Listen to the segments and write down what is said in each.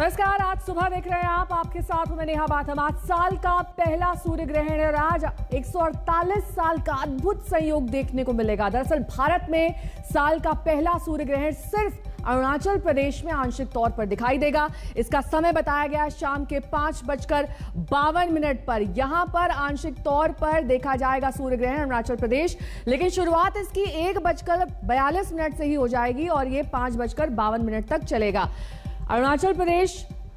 नमस्कार, आज सुबह देख रहे हैं आप, आपके साथ हूं मैं नेहा बाथम। आज साल का पहला सूर्य ग्रहण है और आज 148 साल का अद्भुत संयोग देखने को मिलेगा। दरअसल भारत में साल का पहला सूर्य ग्रहण सिर्फ अरुणाचल प्रदेश में आंशिक तौर पर दिखाई देगा। इसका समय बताया गया शाम के 5:52 पर। यहां पर आंशिक तौर पर देखा जाएगा सूर्य ग्रहण अरुणाचल प्रदेश, लेकिन शुरुआत इसकी 1:42 से ही हो जाएगी और ये 5:52 तक चलेगा। अरुणाचल प्रदेश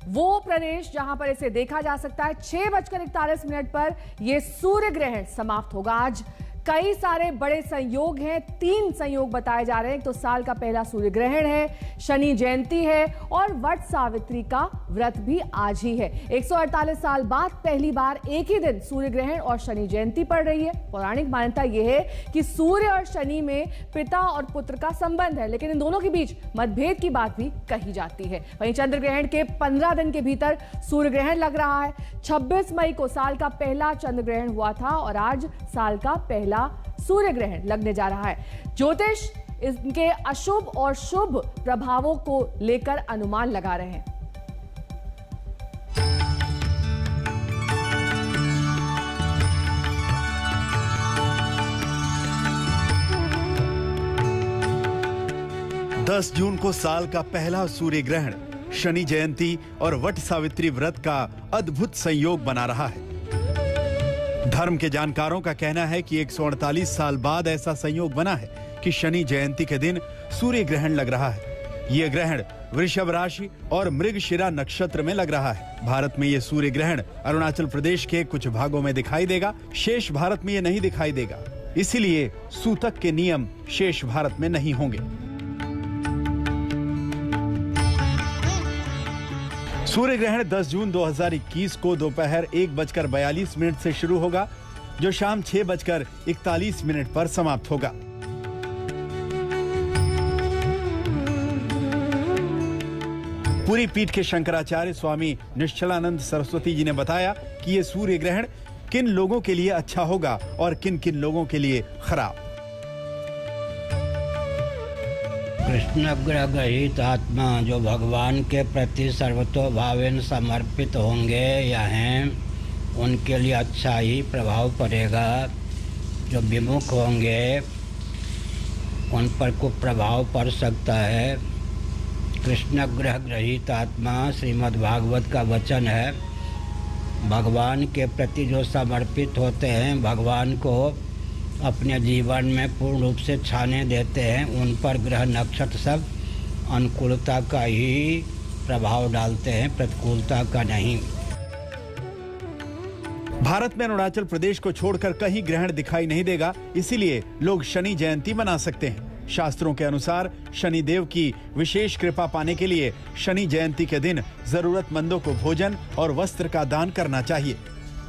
वो प्रदेश जहां पर इसे देखा जा सकता है। 6:41 पर यह सूर्य ग्रहण समाप्त होगा। आज कई सारे बड़े संयोग हैं, 3 संयोग बताए जा रहे हैं। तो साल का पहला सूर्य ग्रहण है, शनि जयंती है और वट सावित्री का व्रत भी आज ही है। 148 साल बाद पहली बार एक ही दिन सूर्य ग्रहण और शनि जयंती पड़ रही है। पौराणिक मान्यता यह है कि सूर्य और शनि में पिता और पुत्र का संबंध है, लेकिन इन दोनों के बीच मतभेद की बात भी कही जाती है। वहीं चंद्र ग्रहण के 15 दिन के भीतर सूर्य ग्रहण लग रहा है। 26 मई को साल का पहला चंद्र ग्रहण हुआ था और आज साल का पहला सूर्य ग्रहण लगने जा रहा है। ज्योतिष इनके अशुभ और शुभ प्रभावों को लेकर अनुमान लगा रहे हैं। दस जून को साल का पहला सूर्य ग्रहण, शनि जयंती और वट सावित्री व्रत का अद्भुत संयोग बना रहा है। धर्म के जानकारों का कहना है कि 148 साल बाद ऐसा संयोग बना है कि शनि जयंती के दिन सूर्य ग्रहण लग रहा है। यह ग्रहण वृषभ राशि और मृगशिरा नक्षत्र में लग रहा है। भारत में यह सूर्य ग्रहण अरुणाचल प्रदेश के कुछ भागों में दिखाई देगा, शेष भारत में यह नहीं दिखाई देगा। इसीलिए सूतक के नियम शेष भारत में नहीं होंगे। सूर्य ग्रहण 10 जून 2021 को दोपहर 1:42 से शुरू होगा, जो शाम 6:41 पर समाप्त होगा। पूरी पीठ के शंकराचार्य स्वामी निश्चलानंद सरस्वती जी ने बताया कि यह सूर्य ग्रहण किन लोगों के लिए अच्छा होगा और किन किन लोगों के लिए खराब। कृष्ण ग्रहित आत्मा जो भगवान के प्रति सर्वतोभावेन समर्पित होंगे या हैं, उनके लिए अच्छा ही प्रभाव पड़ेगा। जो विमुख होंगे उन पर कुप्रभाव पड़ सकता है। कृष्ण ग्रहित आत्मा श्रीमद् भागवत का वचन है। भगवान के प्रति जो समर्पित होते हैं, भगवान को अपने जीवन में पूर्ण रूप से छाने देते हैं, उन पर ग्रह नक्षत्र सब अनुकूलता का ही प्रभाव डालते हैं, प्रतिकूलता का नहीं। भारत में अरुणाचल प्रदेश को छोड़कर कहीं ग्रहण दिखाई नहीं देगा, इसीलिए लोग शनि जयंती मना सकते हैं। शास्त्रों के अनुसार शनि देव की विशेष कृपा पाने के लिए शनि जयंती के दिन जरूरतमंदों को भोजन और वस्त्र का दान करना चाहिए।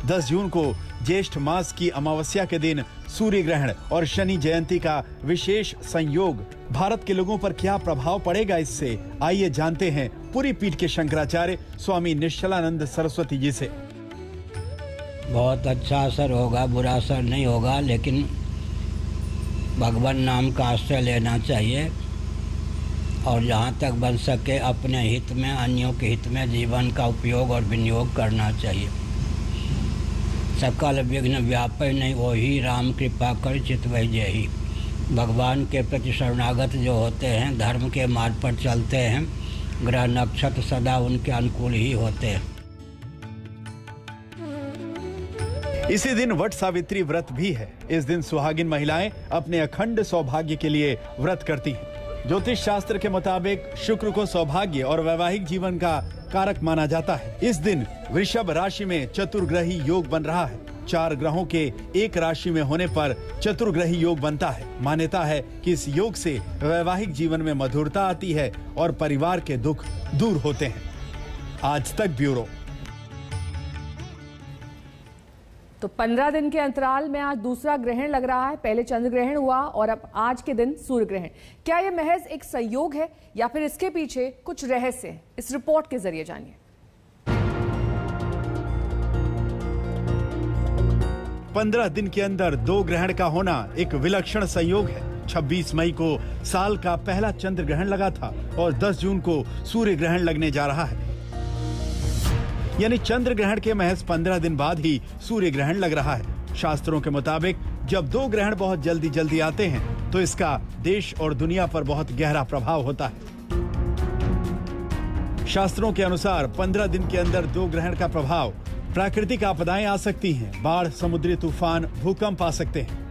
10 जून को ज्येष्ठ मास की अमावस्या के दिन सूर्य ग्रहण और शनि जयंती का विशेष संयोग भारत के लोगों पर क्या प्रभाव पड़ेगा, इससे आइए जानते हैं पूरी पीठ के शंकराचार्य स्वामी निश्चलानंद सरस्वती जी से। बहुत अच्छा असर होगा, बुरा असर नहीं होगा, लेकिन भगवान नाम का आश्रय लेना चाहिए और जहाँ तक बन सके अपने हित में, अन्यों के हित में जीवन का उपयोग और विनियोग करना चाहिए। सकल विघ्न व्यापय नहीं वही राम कृपा कर चित वही जय। भगवान के प्रति शरणागत जो होते हैं, धर्म के मार्ग पर चलते हैं, ग्रह नक्षत्र सदा उनके अनुकूल ही होते हैं। इसी दिन वट सावित्री व्रत भी है। इस दिन सुहागिन महिलाएं अपने अखंड सौभाग्य के लिए व्रत करती हैं। ज्योतिष शास्त्र के मुताबिक शुक्र को सौभाग्य और वैवाहिक जीवन का कारक माना जाता है। इस दिन वृषभ राशि में चतुर्ग्रही योग बन रहा है। 4 ग्रहों के एक राशि में होने पर चतुर्ग्रही योग बनता है। मान्यता है कि इस योग से वैवाहिक जीवन में मधुरता आती है और परिवार के दुख दूर होते हैं। आज तक ब्यूरो। तो 15 दिन के अंतराल में आज दूसरा ग्रहण लग रहा है। पहले चंद्र ग्रहण हुआ और अब आज के दिन सूर्य ग्रहण। क्या यह महज एक संयोग है या फिर इसके पीछे कुछ रहस्य है? इस रिपोर्ट के जरिए जानिए। 15 दिन के अंदर 2 ग्रहण का होना एक विलक्षण संयोग है। 26 मई को साल का पहला चंद्र ग्रहण लगा था और 10 जून को सूर्य ग्रहण लगने जा रहा है। यानी चंद्र ग्रहण के महज 15 दिन बाद ही सूर्य ग्रहण लग रहा है। शास्त्रों के मुताबिक जब दो ग्रहण बहुत जल्दी आते हैं तो इसका देश और दुनिया पर बहुत गहरा प्रभाव होता है। शास्त्रों के अनुसार 15 दिन के अंदर दो ग्रहण का प्रभाव, प्राकृतिक आपदाएं आ सकती हैं, बाढ़, समुद्री तूफान, भूकंप आ सकते हैं।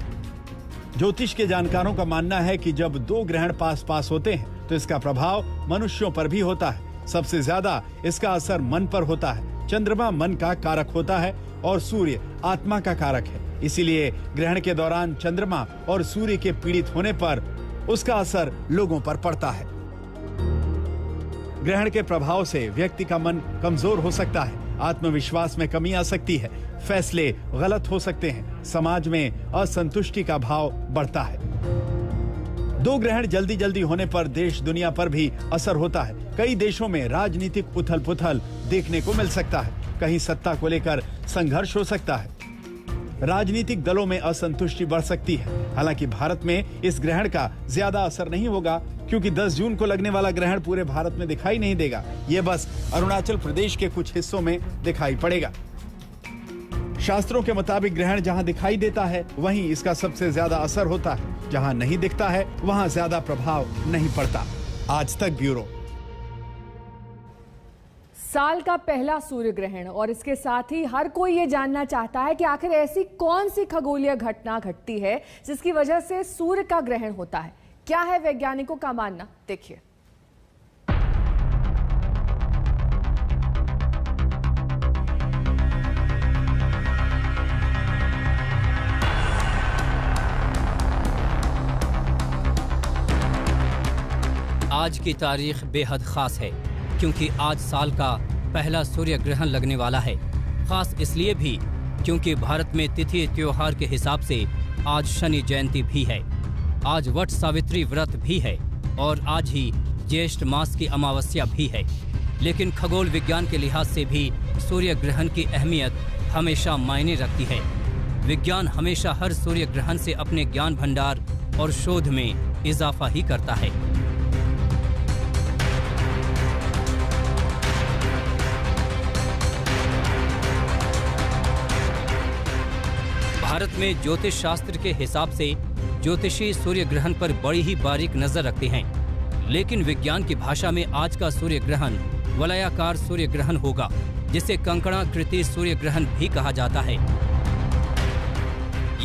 ज्योतिष के जानकारों का मानना है कि जब दो ग्रहण पास होते हैं तो इसका प्रभाव मनुष्यों पर भी होता है। सबसे ज्यादा इसका असर मन पर होता है। चंद्रमा मन का कारक होता है और सूर्य आत्मा का कारक है। इसीलिए ग्रहण के दौरान चंद्रमा और सूर्य के पीड़ित होने पर उसका असर लोगों पर पड़ता है। ग्रहण के प्रभाव से व्यक्ति का मन कमजोर हो सकता है, आत्मविश्वास में कमी आ सकती है, फैसले गलत हो सकते हैं, समाज में असंतुष्टि का भाव बढ़ता है। दो ग्रहण जल्दी होने पर देश दुनिया पर भी असर होता है। कई देशों में राजनीतिक उथल-पुथल देखने को मिल सकता है। कहीं सत्ता को लेकर संघर्ष हो सकता है। राजनीतिक दलों में असंतुष्टि बढ़ सकती है। हालांकि भारत में इस ग्रहण का ज्यादा असर नहीं होगा, क्योंकि 10 जून को लगने वाला ग्रहण पूरे भारत में दिखाई नहीं देगा। ये बस अरुणाचल प्रदेश के कुछ हिस्सों में दिखाई पड़ेगा। शास्त्रों के मुताबिक ग्रहण जहां दिखाई देता है वहीं इसका सबसे ज्यादा असर होता है। जहां नहीं दिखता है वहां ज्यादा प्रभाव नहीं पड़ता। आज तक ब्यूरो। साल का पहला सूर्य ग्रहण और इसके साथ ही हर कोई ये जानना चाहता है कि आखिर ऐसी कौन सी खगोलीय घटना घटती है जिसकी वजह से सूर्य का ग्रहण होता है। क्या है वैज्ञानिकों का मानना, देखिए। आज की तारीख बेहद खास है क्योंकि आज साल का पहला सूर्य ग्रहण लगने वाला है। खास इसलिए भी क्योंकि भारत में तिथि त्योहार के हिसाब से आज शनि जयंती भी है, आज वट सावित्री व्रत भी है और आज ही ज्येष्ठ मास की अमावस्या भी है। लेकिन खगोल विज्ञान के लिहाज से भी सूर्य ग्रहण की अहमियत हमेशा मायने रखती है। विज्ञान हमेशा हर सूर्य ग्रहण से अपने ज्ञान भंडार और शोध में इजाफा ही करता है। भारत में ज्योतिष शास्त्र के हिसाब से ज्योतिषी सूर्य ग्रहण पर बड़ी ही बारीक नजर रखते हैं। लेकिन विज्ञान की भाषा में आज का सूर्य ग्रहण वलयाकार सूर्य ग्रहण होगा, जिसे कंकणाकृति सूर्य ग्रहण भी कहा जाता है।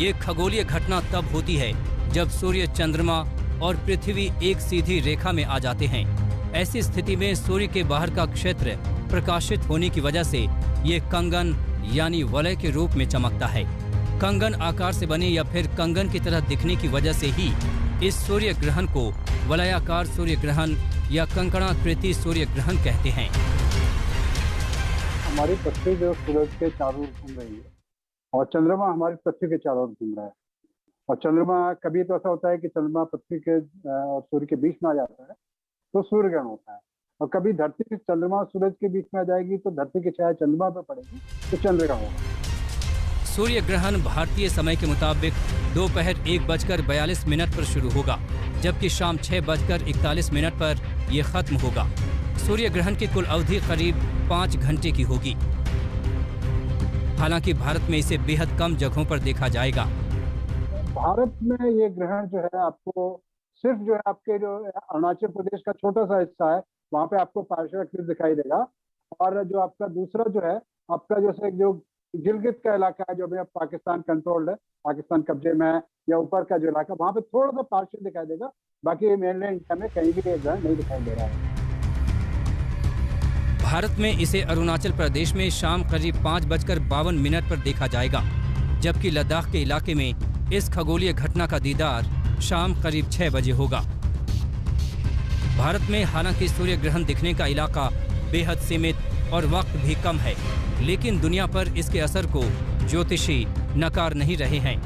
ये खगोलीय घटना तब होती है जब सूर्य, चंद्रमा और पृथ्वी एक सीधी रेखा में आ जाते हैं। ऐसी स्थिति में सूर्य के बाहर का क्षेत्र प्रकाशित होने की वजह से ये कंगन यानी वलय के रूप में चमकता है। कंगन आकार से बने या फिर कंगन की तरह दिखने की वजह से ही इस सूर्य ग्रहण को वलयाकार सूर्य ग्रहण या कंकणाकृति सूर्य ग्रहण कहते हैं। हमारी पृथ्वी जो सूरज के चारों ओर घूम रही है और चंद्रमा हमारी पृथ्वी के चारों ओर घूम रहा है। और चंद्रमा, कभी तो ऐसा होता है कि चंद्रमा पृथ्वी के और सूर्य के बीच में आ जाता है तो सूर्य ग्रहण होता है, और कभी धरती चंद्रमा और सूरज के बीच में आ जाएगी तो धरती की छाया चंद्रमा पर पड़ेगी तो चंद्र ग्रहण होगा। सूर्य ग्रहण भारतीय समय के मुताबिक दोपहर 1:42 पर शुरू होगा, जबकि शाम 6:41 पर यह खत्म होगा। सूर्य ग्रहण की कुल अवधि करीब 5 घंटे की होगी। हालांकि भारत में इसे बेहद कम जगहों पर देखा जाएगा। भारत में ये ग्रहण जो है आपको सिर्फ जो है आपके जो अरुणाचल प्रदेश का छोटा सा हिस्सा है वहाँ पे आपको पार्शियल एक्लिप्स दिखाई देगा। और जो आपका दूसरा जो है आपका जैसे जो गिलगित का इलाका है जो अभी पाकिस्तान कंट्रोल्ड है, पाकिस्तान कब्जे में है, या ऊपर का जो इलाका वहाँ पे थोड़ा सा पार्शियल दिखाई देगा। बाकी मेनलैंड इंडिया में कहीं भी ग्रहण नहीं दिखाई दे रहा है। भारत में इसे अरुणाचल प्रदेश में शाम करीब 5:52 पर देखा जाएगा, जबकि लद्दाख के इलाके में इस खगोलीय घटना का दीदार शाम करीब 6 बजे होगा। भारत में हालांकि सूर्य ग्रहण दिखने का इलाका बेहद सीमित और वक्त भी कम है, लेकिन दुनिया पर इसके असर को ज्योतिषी नकार नहीं रहे हैं।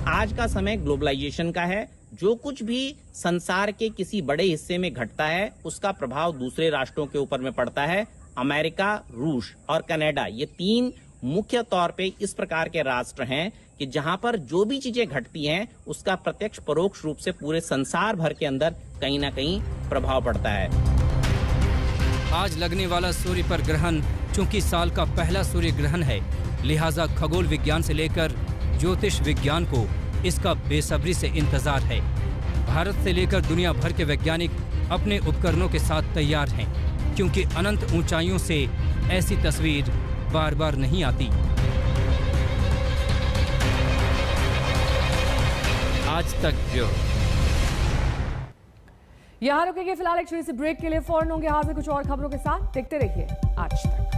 आज का समय ग्लोबलाइजेशन का है। जो कुछ भी संसार के किसी बड़े हिस्से में घटता है उसका प्रभाव दूसरे राष्ट्रों के ऊपर में पड़ता है। अमेरिका, रूस और कनाडा, ये 3 मुख्य तौर पे इस प्रकार के राष्ट्र हैं कि जहां पर जो भी चीजें घटती हैं उसका प्रत्यक्ष परोक्ष रूप से पूरे संसार भर के अंदर कहीं ना कहीं प्रभाव पड़ता है। आज लगने वाला सूर्य पर ग्रहण चूंकि साल का पहला सूर्य ग्रहण है, लिहाजा खगोल विज्ञान से लेकर ज्योतिष विज्ञान को इसका बेसब्री से इंतजार है। भारत से लेकर दुनिया भर के वैज्ञानिक अपने उपकरणों के साथ तैयार हैं, क्योंकि अनंत ऊंचाइयों से ऐसी तस्वीर बार बार नहीं आती। आज तक ब्यूरो। यहाँ रुकेंगे फिलहाल एक छोटी सी ब्रेक के लिए, फौरन होंगे हाजिर कुछ और खबरों के साथ। देखते रहिए आज तक।